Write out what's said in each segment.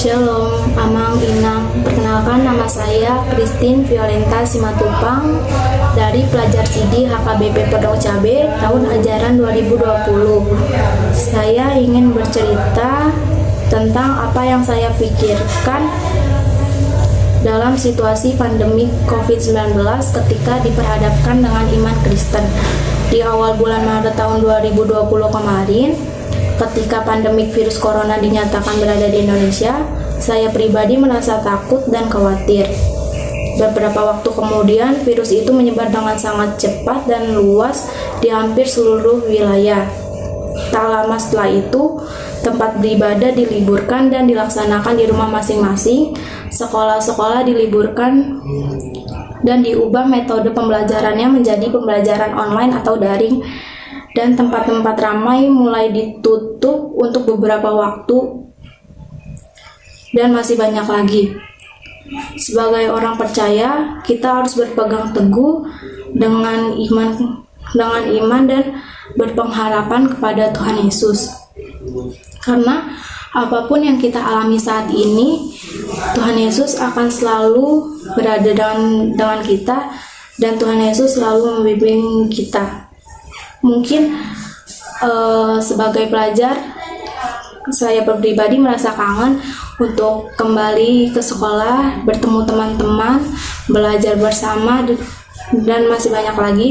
Shalom, Amang, Inang. Perkenalkan, nama saya Christine Violenta Simatupang dari pelajar CD HKBP Pondok Cabe tahun ajaran 2020. Saya ingin bercerita tentang apa yang saya pikirkan dalam situasi pandemi COVID-19 ketika diperhadapkan dengan iman Kristen. Di awal bulan Maret tahun 2020 kemarin, ketika pandemik virus corona dinyatakan berada di Indonesia, saya pribadi merasa takut dan khawatir. Beberapa waktu kemudian, virus itu menyebar dengan sangat cepat dan luas di hampir seluruh wilayah. Tak lama setelah itu, tempat beribadah diliburkan dan dilaksanakan di rumah masing-masing. Sekolah-sekolah diliburkan dan diubah metode pembelajarannya menjadi pembelajaran online atau daring. Dan tempat-tempat ramai mulai ditutup untuk beberapa waktu dan masih banyak lagi. Sebagai orang percaya, kita harus berpegang teguh dengan iman dan berpengharapan kepada Tuhan Yesus. Karena apapun yang kita alami saat ini, Tuhan Yesus akan selalu berada dengan kita dan Tuhan Yesus selalu membimbing kita. Mungkin sebagai pelajar, saya pribadi merasa kangen untuk kembali ke sekolah, bertemu teman-teman, belajar bersama, dan masih banyak lagi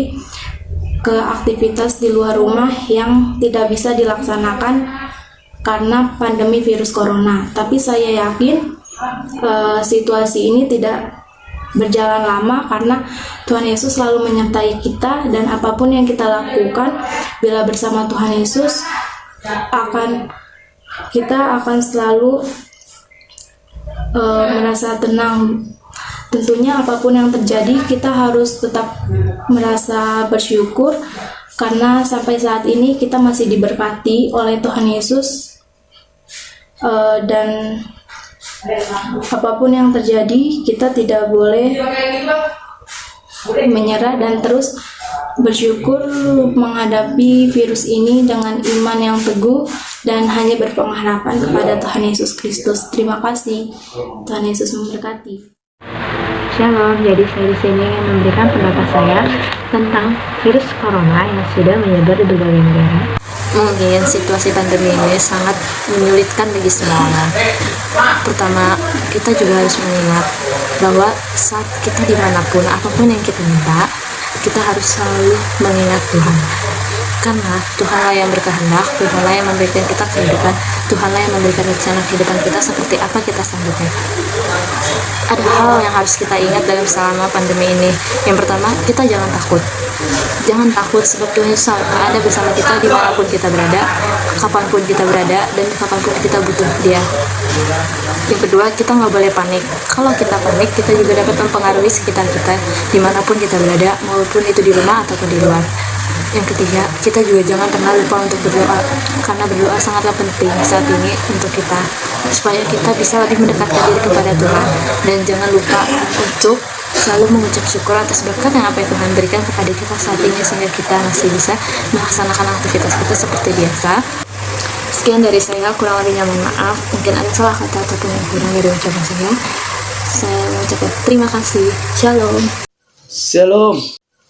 ke aktivitas di luar rumah yang tidak bisa dilaksanakan karena pandemi virus corona. Tapi saya yakin situasi ini tidak berjalan lama karena Tuhan Yesus selalu menyertai kita, dan apapun yang kita lakukan bila bersama Tuhan Yesus kita akan selalu merasa tenang. Tentunya apapun yang terjadi kita harus tetap merasa bersyukur karena sampai saat ini kita masih diberkati oleh Tuhan Yesus, dan apapun yang terjadi, kita tidak boleh menyerah dan terus bersyukur menghadapi virus ini dengan iman yang teguh dan hanya berpengharapan kepada Tuhan Yesus Kristus. Terima kasih. Tuhan Yesus memberkati. Shalom, jadi saya di sini ingin memberikan pendapat saya tentang virus corona yang sudah menyebar di berbagai negara. Mungkin situasi pandemi ini sangat menyulitkan bagi semua orang. Pertama, kita juga harus mengingat bahwa saat kita dimanapun, apapun yang kita minta, kita harus selalu mengingat Tuhan. Karena Tuhanlah yang berkehendak, Tuhanlah yang memberikan kita kehidupan, Tuhanlah yang memberikan rencana kehidupan kita seperti apa kita sanggupi. Ada hal yang harus kita ingat dalam selama pandemi ini. Yang pertama, kita jangan takut. Jangan takut sebab Tuhan Yesus ada bersama kita dimanapun kita berada, kapanpun kita berada, dan kapanpun kita butuh Dia. Yang kedua, kita nggak boleh panik. Kalau kita panik, kita juga dapat mempengaruhi sekitar kita dimanapun kita berada, maupun itu di rumah ataupun di luar. Yang ketiga, kita juga jangan pernah lupa untuk berdoa, karena berdoa sangatlah penting saat ini untuk kita, supaya kita bisa lebih mendekatkan diri kepada Tuhan. Dan jangan lupa untuk selalu mengucap syukur atas berkat yang apa yang Tuhan berikan kepada kita saat ini, sehingga kita masih bisa melaksanakan aktivitas kita seperti biasa. Sekian dari saya, kurang lebihnya mohon maaf. Mungkin ada salah kata ataupun yang kurang dari ucapan saya. Saya mengucapkan terima kasih. Shalom. Shalom.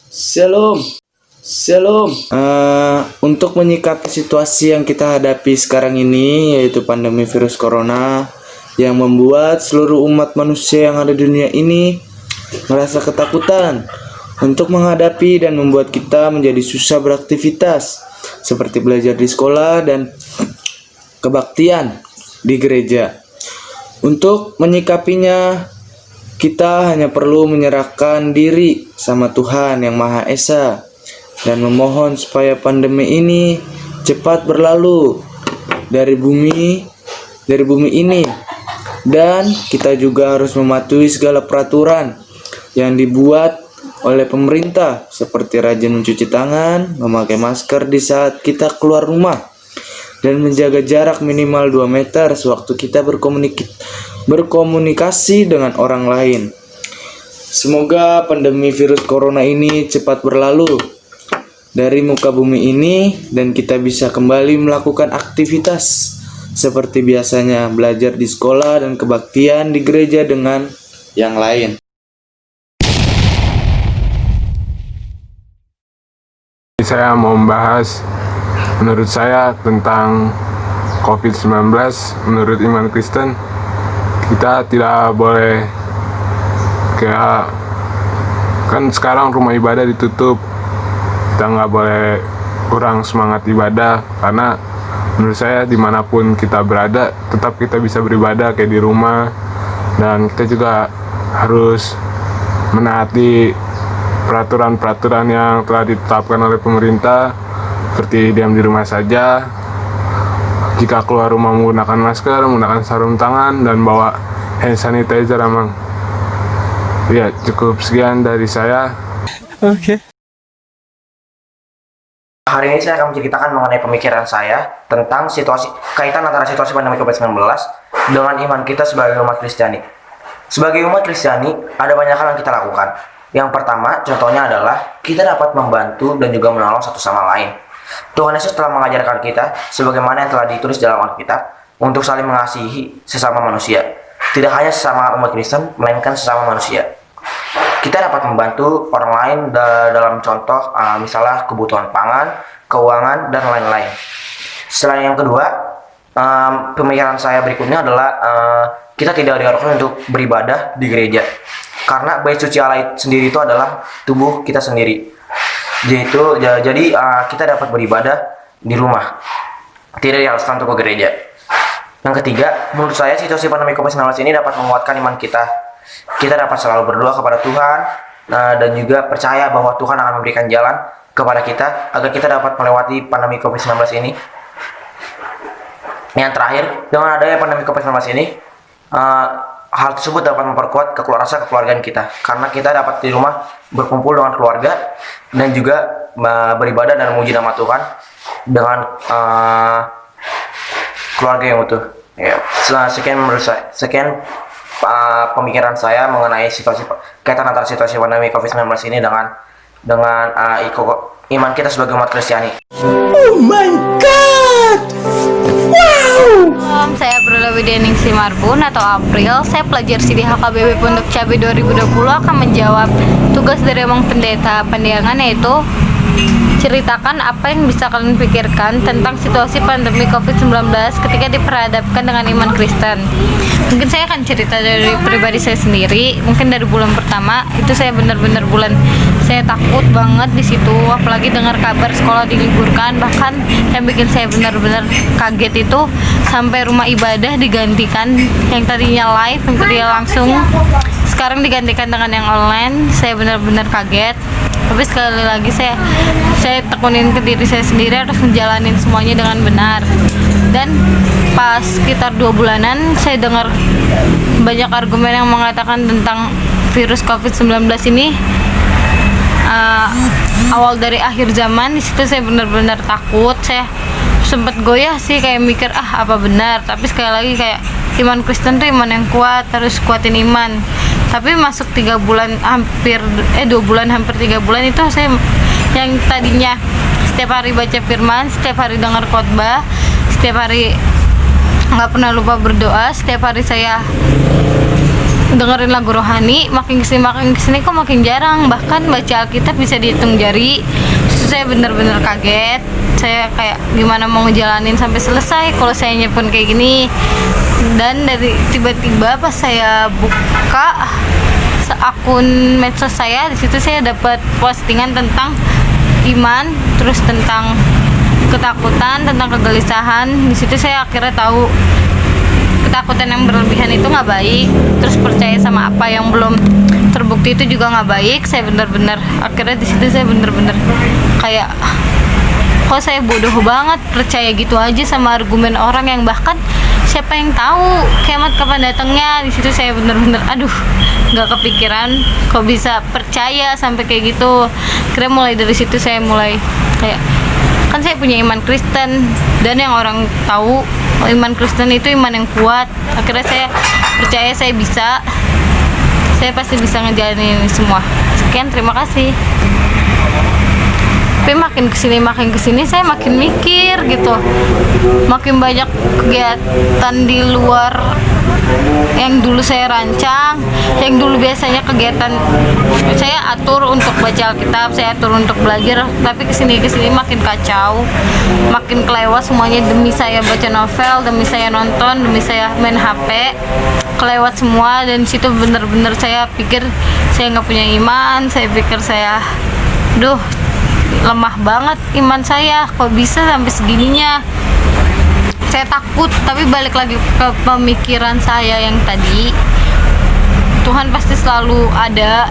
Shalom. Shalom. Untuk menyikapi situasi yang kita hadapi sekarang ini, yaitu pandemi virus corona yang membuat seluruh umat manusia yang ada di dunia ini merasa ketakutan untuk menghadapi dan membuat kita menjadi susah beraktivitas seperti belajar di sekolah dan kebaktian di gereja. Untuk menyikapinya, kita hanya perlu menyerahkan diri sama Tuhan yang Maha Esa dan memohon supaya pandemi ini cepat berlalu dari bumi ini. Dan kita juga harus mematuhi segala peraturan yang dibuat oleh pemerintah, seperti rajin mencuci tangan, memakai masker di saat kita keluar rumah, dan menjaga jarak minimal 2 meter sewaktu kita berkomunikasi dengan orang lain. Semoga pandemi virus corona ini cepat berlalu dari muka bumi ini dan kita bisa kembali melakukan aktivitas seperti biasanya, belajar di sekolah dan kebaktian di gereja dengan yang lain. Saya mau membahas menurut saya tentang COVID-19. Menurut iman Kristen, kita tidak boleh kayak, kan sekarang rumah ibadah ditutup, kita nggak boleh kurang semangat ibadah, karena menurut saya dimanapun kita berada tetap kita bisa beribadah kayak di rumah, dan kita juga harus menaati peraturan-peraturan yang telah ditetapkan oleh pemerintah, seperti diam di rumah saja, jika keluar rumah menggunakan masker, menggunakan sarung tangan, dan bawa hand sanitizer. Emang ya, cukup sekian dari saya. Hari ini saya akan menceritakan mengenai pemikiran saya tentang kaitan antara situasi pandemi COVID-19 dengan iman kita sebagai umat Kristiani. Sebagai umat Kristiani, ada banyak hal yang kita lakukan. Yang pertama, contohnya adalah kita dapat membantu dan juga menolong satu sama lain. Tuhan Yesus telah mengajarkan kita, sebagaimana yang telah ditulis dalam Alkitab, untuk saling mengasihi sesama manusia. Tidak hanya sesama umat Kristen, melainkan sesama manusia. Kita dapat membantu orang lain dalam contoh misalnya kebutuhan pangan, keuangan, dan lain-lain. Selain yang kedua, pemikiran saya berikutnya adalah kita tidak diharuskan untuk beribadah di gereja, karena bait suci Allah sendiri itu adalah tubuh kita sendiri. Jadi kita dapat beribadah di rumah, tidak diharuskan untuk ke gereja. Yang ketiga, menurut saya situasi pandemi COVID-19 ini dapat menguatkan iman kita. Kita dapat selalu berdoa kepada Tuhan dan juga percaya bahwa Tuhan akan memberikan jalan kepada kita agar kita dapat melewati pandemi COVID-19 ini. Yang terakhir, dengan adanya pandemi COVID-19 ini, hal tersebut dapat memperkuat rasa kekeluargaan kita, karena kita dapat di rumah berkumpul dengan keluarga dan juga beribadah dan memuji nama Tuhan dengan keluarga yang utuh. Ya, sekian menurut saya. Sekian pemikiran saya mengenai kaitan antara situasi pandemi COVID-19 ini dengan iman kita sebagai umat Kristiani. Saya April Wideningsi Marbun atau April. Saya pelajar CD HKBP Pondok Cabe 2020 akan menjawab tugas dari Emang Pendeta Pandiangan, yaitu ceritakan apa yang bisa kalian pikirkan tentang situasi pandemi COVID-19 ketika diperhadapkan dengan iman Kristen. Mungkin saya akan cerita dari pribadi saya sendiri. Mungkin dari bulan pertama itu saya benar-benar saya takut banget di situ, apalagi dengar kabar sekolah diliburkan. Bahkan yang bikin saya benar-benar kaget itu sampai rumah ibadah digantikan, yang tadinya live, yang tadinya langsung, sekarang digantikan dengan yang online. Saya benar-benar kaget. Tapi sekali lagi saya tekunin ke diri saya sendiri harus menjalanin semuanya dengan benar. Dan pas sekitar 2 bulanan saya dengar banyak argumen yang mengatakan tentang virus COVID-19 ini awal dari akhir zaman. Di situ saya benar-benar takut. Saya sempat goyah sih, kayak mikir apa benar. Tapi sekali lagi kayak iman Kristen tuh iman yang kuat, harus kuatin iman. Tapi masuk 3 bulan hampir 2 bulan hampir 3 bulan itu saya yang tadinya setiap hari baca firman, setiap hari dengar khotbah, setiap hari nggak pernah lupa berdoa, setiap hari saya dengerin lagu rohani, makin kesini kok makin jarang. Bahkan baca Alkitab bisa dihitung jari. Terus saya benar-benar kaget. Saya kayak gimana mau ngejalanin sampai selesai kalau saya pun kayak gini. Dan dari tiba-tiba pas saya buka akun medsos saya, di situ saya dapat postingan tentang iman, terus tentang ketakutan, tentang kegelisahan. Di situ saya akhirnya tahu ketakutan yang berlebihan itu nggak baik, terus percaya sama apa yang belum terbukti itu juga nggak baik. Saya benar-benar akhirnya di situ saya benar-benar kayak, kok saya bodoh banget percaya gitu aja sama argumen orang yang bahkan siapa yang tahu kiamat kapan datangnya. Di situ saya benar-benar nggak kepikiran kok bisa percaya sampai kayak gitu. Kira mulai dari situ saya mulai kayak, kan saya punya iman Kristen, dan yang orang tahu iman Kristen itu iman yang kuat. Akhirnya saya percaya saya pasti bisa ngejalanin ini semua. Sekian, terima kasih. Tapi makin kesini saya makin mikir gitu, makin banyak kegiatan di luar yang dulu saya rancang, yang dulu biasanya kegiatan saya atur untuk baca Alkitab, saya atur untuk belajar, tapi kesini makin kacau, makin kelewat semuanya demi saya baca novel, demi saya nonton, demi saya main HP, kelewat semua. Dan situ bener-bener saya pikir saya nggak punya iman, saya pikir saya lemah banget iman saya, kok bisa sampai segininya. Saya takut, tapi balik lagi ke pemikiran saya yang tadi, Tuhan pasti selalu ada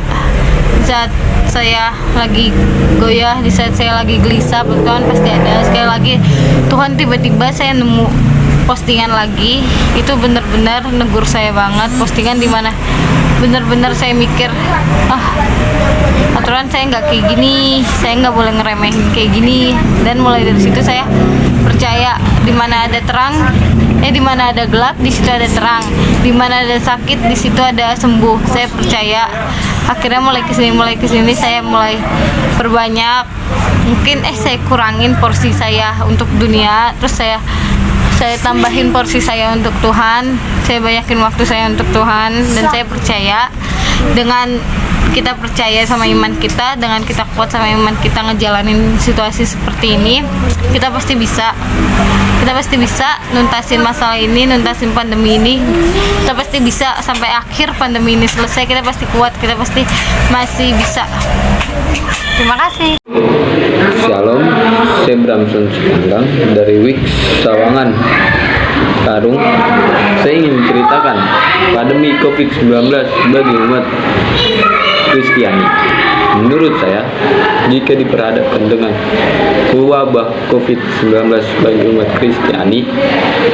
di saat saya lagi goyah, di saat saya lagi gelisah, Tuhan pasti ada. Sekali lagi Tuhan tiba-tiba saya nemu postingan lagi, itu benar-benar negur saya banget. Postingan dimana benar-benar saya mikir, aturan saya nggak kayak gini, saya nggak boleh ngeremehin kayak gini. Dan mulai dari situ saya percaya, di mana ada terang, di mana ada gelap, di situ ada terang. Di mana ada sakit, di situ ada sembuh. Saya percaya. Akhirnya mulai kesini saya mulai perbanyak. Mungkin saya kurangin porsi saya untuk dunia, terus saya tambahin porsi saya untuk Tuhan. Saya banyakin waktu saya untuk Tuhan, dan saya percaya dengan kita percaya sama iman kita, dengan kita kuat sama iman kita ngejalanin situasi seperti ini, kita pasti bisa nuntasin masalah ini, nuntasin pandemi ini. Kita pasti bisa sampai akhir pandemi ini selesai. Kita pasti kuat, kita pasti masih bisa. Terima kasih. Shalom, saya Bramson Cikanggang dari Wix Sawangan, Tarung. Saya ingin menceritakan pandemi COVID-19 bagi umat Kristiani. Menurut saya, jika diperhadapkan dengan wabah COVID-19 bagi umat Kristiani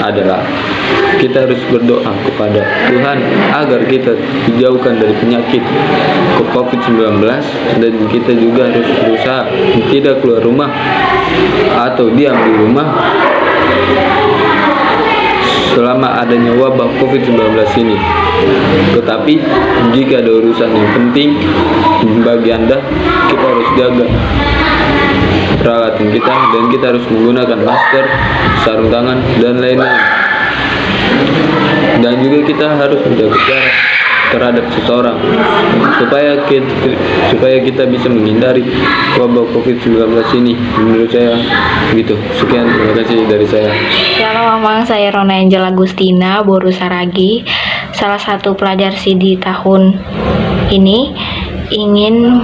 adalah kita harus berdoa kepada Tuhan agar kita dijauhkan dari penyakit COVID-19, dan kita juga harus berusaha tidak keluar rumah atau diam di rumah selama adanya wabah COVID-19 ini. Tetapi jika ada urusan yang penting bagi Anda, kita harus jaga peralatan kita, dan kita harus menggunakan masker, sarung tangan, dan lain-lain. Dan juga kita harus menjaga jarak terhadap seseorang supaya kita bisa menghindari wabah COVID-19 ini. Menurut saya gitu. Sekian, terima kasih dari saya. Shalom, Mamang. Saya Rona Angel Agustina, Boru Saragi, salah satu pelajar CD tahun ini, ingin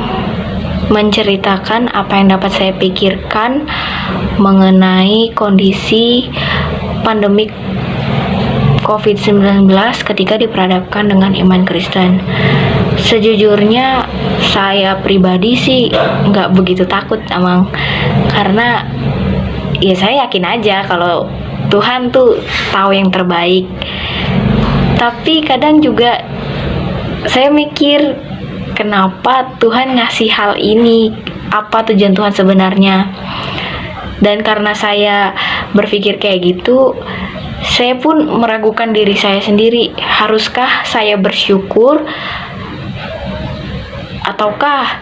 menceritakan apa yang dapat saya pikirkan mengenai kondisi pandemik COVID-19 ketika diperhadapkan dengan iman Kristen. Sejujurnya saya pribadi sih nggak begitu takut, Amang, karena ya saya yakin aja kalau Tuhan tuh tahu yang terbaik. Tapi kadang juga saya mikir, kenapa Tuhan ngasih hal ini, apa tujuan Tuhan sebenarnya. Dan karena saya berpikir kayak gitu, saya pun meragukan diri saya sendiri. Haruskah saya bersyukur, ataukah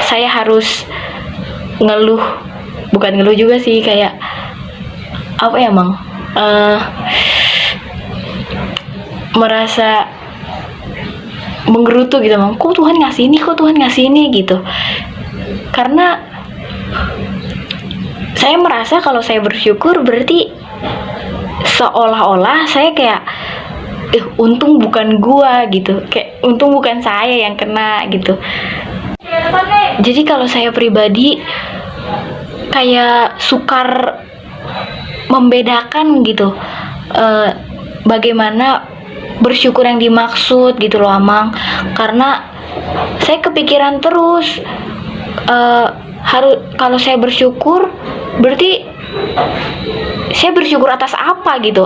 saya harus ngeluh? Bukan ngeluh juga sih, kayak apa ya, Mang? Merasa menggerutu gitu, Mang. Kok Tuhan ngasih ini gitu. Karena saya merasa kalau saya bersyukur berarti seolah-olah saya kayak untung bukan gua gitu, kayak untung bukan saya yang kena gitu. Jadi kalau saya pribadi kayak sukar membedakan gitu, bagaimana bersyukur yang dimaksud gitu loh, Amang. Karena saya kepikiran terus, harus kalau saya bersyukur berarti saya bersyukur atas apa gitu,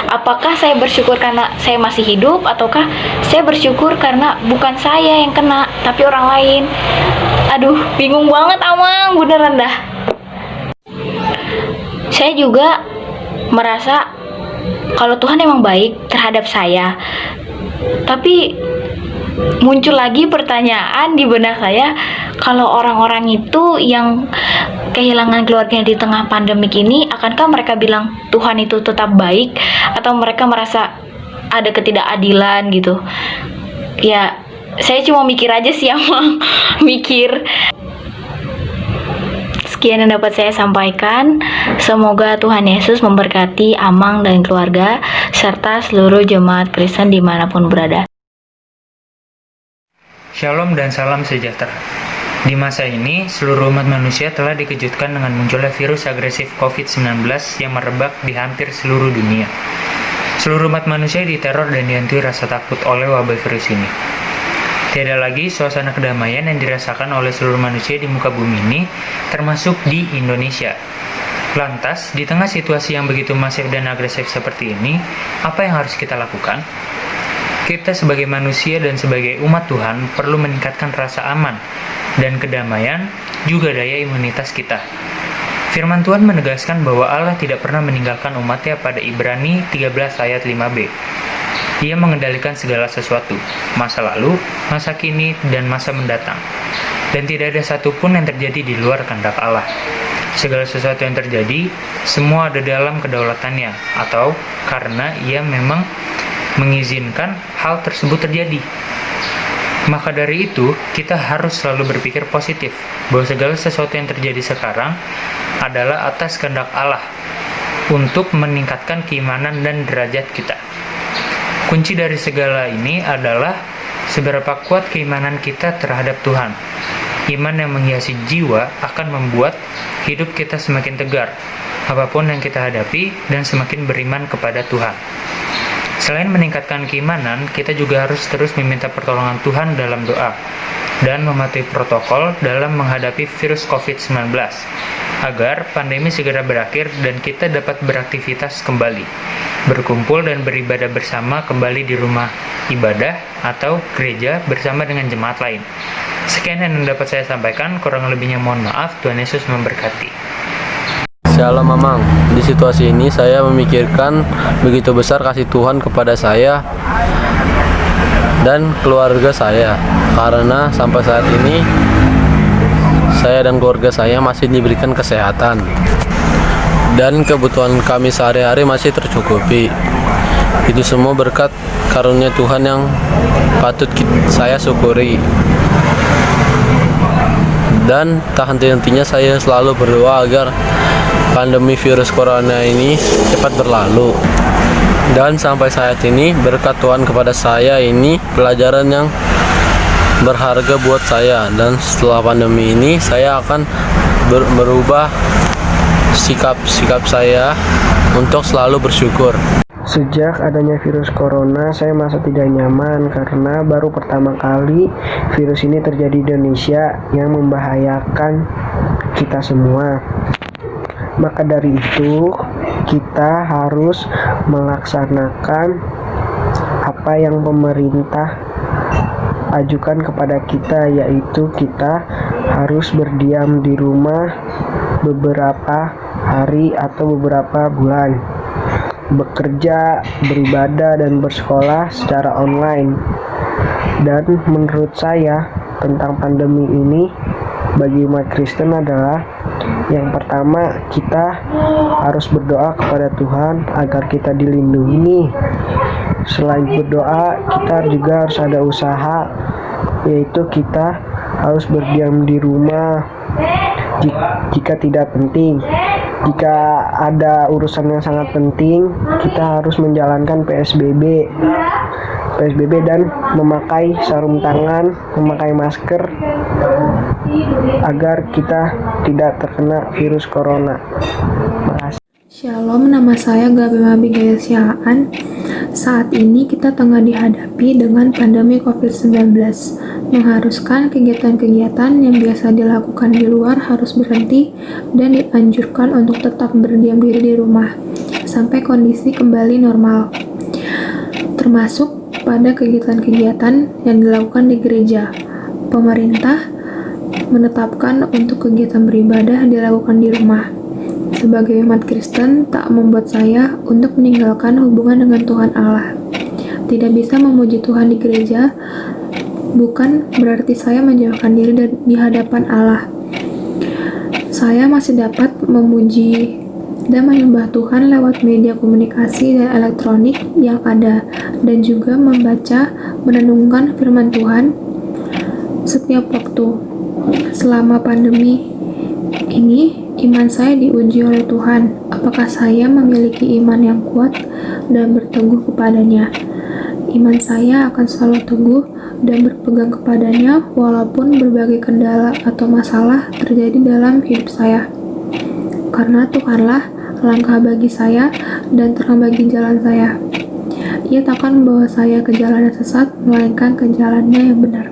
apakah saya bersyukur karena saya masih hidup, ataukah saya bersyukur karena bukan saya yang kena tapi orang lain. Aduh, bingung banget, Amang, beneran dah. Saya juga merasa kalau Tuhan emang baik terhadap saya, tapi muncul lagi pertanyaan di benak saya, kalau orang-orang itu yang kehilangan keluarganya di tengah pandemik ini, akankah mereka bilang Tuhan itu tetap baik, atau mereka merasa ada ketidakadilan gitu? Ya, saya cuma mikir aja sih, emang mikir. Sekian yang dapat saya sampaikan. Semoga Tuhan Yesus memberkati Amang dan keluarga, serta seluruh jemaat Kristen dimanapun berada. Shalom dan salam sejahtera. Di masa ini, seluruh umat manusia telah dikejutkan dengan munculnya virus agresif COVID-19 yang merebak di hampir seluruh dunia. Seluruh umat manusia diteror dan dihantui rasa takut oleh wabah virus ini. Tiada lagi suasana kedamaian yang dirasakan oleh seluruh manusia di muka bumi ini, termasuk di Indonesia. Lantas, di tengah situasi yang begitu masif dan agresif seperti ini, apa yang harus kita lakukan? Kita sebagai manusia dan sebagai umat Tuhan perlu meningkatkan rasa aman dan kedamaian, juga daya imunitas kita. Firman Tuhan menegaskan bahwa Allah tidak pernah meninggalkan umatnya pada Ibrani 13 ayat 5b. Ia mengendalikan segala sesuatu, masa lalu, masa kini, dan masa mendatang. Dan tidak ada satupun yang terjadi di luar kehendak Allah. Segala sesuatu yang terjadi, semua ada dalam kedaulatannya, atau karena ia memang mengizinkan hal tersebut terjadi. Maka dari itu, kita harus selalu berpikir positif, bahwa segala sesuatu yang terjadi sekarang adalah atas kehendak Allah, untuk meningkatkan keimanan dan derajat kita. Kunci dari segala ini adalah seberapa kuat keimanan kita terhadap Tuhan. Iman yang menghiasi jiwa akan membuat hidup kita semakin tegar, apapun yang kita hadapi, dan semakin beriman kepada Tuhan. Selain meningkatkan keimanan, kita juga harus terus meminta pertolongan Tuhan dalam doa dan mematuhi protokol dalam menghadapi virus COVID-19 agar pandemi segera berakhir dan kita dapat beraktivitas kembali, berkumpul dan beribadah bersama kembali di rumah ibadah atau gereja bersama dengan jemaat lain. Sekian yang dapat saya sampaikan, kurang lebihnya mohon maaf. Tuhan Yesus memberkati. Shalom Amang, di situasi ini saya memikirkan begitu besar kasih Tuhan kepada saya dan keluarga saya, karena sampai saat ini saya dan keluarga saya masih diberikan kesehatan dan kebutuhan kami sehari-hari masih tercukupi. Itu semua berkat karunia Tuhan yang patut saya syukuri. Dan tak henti-hentinya saya selalu berdoa agar pandemi virus corona ini cepat berlalu. Dan sampai saat ini berkat Tuhan kepada saya ini pelajaran yang berharga buat saya. Dan setelah pandemi ini saya akan berubah sikap saya untuk selalu bersyukur. Sejak adanya virus corona, saya merasa tidak nyaman karena baru pertama kali virus ini terjadi di Indonesia yang membahayakan kita semua. Maka dari itu, kita harus melaksanakan apa yang pemerintah ajukan kepada kita, yaitu kita harus berdiam di rumah beberapa hari atau beberapa bulan, bekerja, beribadah, dan bersekolah secara online. Dan menurut saya tentang pandemi ini bagi umat Kristen adalah yang pertama, kita harus berdoa kepada Tuhan agar kita dilindungi. Selain berdoa, kita juga harus ada usaha, yaitu kita harus berdiam di rumah jika tidak penting. Jika ada urusan yang sangat penting, kita harus menjalankan PSBB dan memakai sarung tangan, memakai masker agar kita tidak terkena virus corona. Makasih. Shalom, nama saya Gabi Abigail Siaan. Saat ini kita tengah dihadapi dengan pandemi COVID-19, mengharuskan kegiatan-kegiatan yang biasa dilakukan di luar harus berhenti dan dianjurkan untuk tetap berdiam diri di rumah sampai kondisi kembali normal, termasuk pada kegiatan-kegiatan yang dilakukan di gereja. Pemerintah menetapkan untuk kegiatan beribadah dilakukan di rumah. Sebagai umat Kristen, tak membuat saya untuk meninggalkan hubungan dengan Tuhan Allah. Tidak bisa memuji Tuhan di gereja, bukan berarti saya menjauhkan diri di hadapan Allah. Saya masih dapat memuji dan menyembah Tuhan lewat media komunikasi dan elektronik yang ada, dan juga membaca, merenungkan firman Tuhan setiap waktu. Selama pandemi ini, iman saya diuji oleh Tuhan. Apakah saya memiliki iman yang kuat dan berteguh kepadanya? Iman saya akan selalu teguh dan berpegang kepadanya walaupun berbagai kendala atau masalah terjadi dalam hidup saya. Karena Tuhanlah langkah bagi saya dan terang bagi jalan saya. Ia takkan membawa saya ke jalan yang sesat, melainkan ke jalannya yang benar.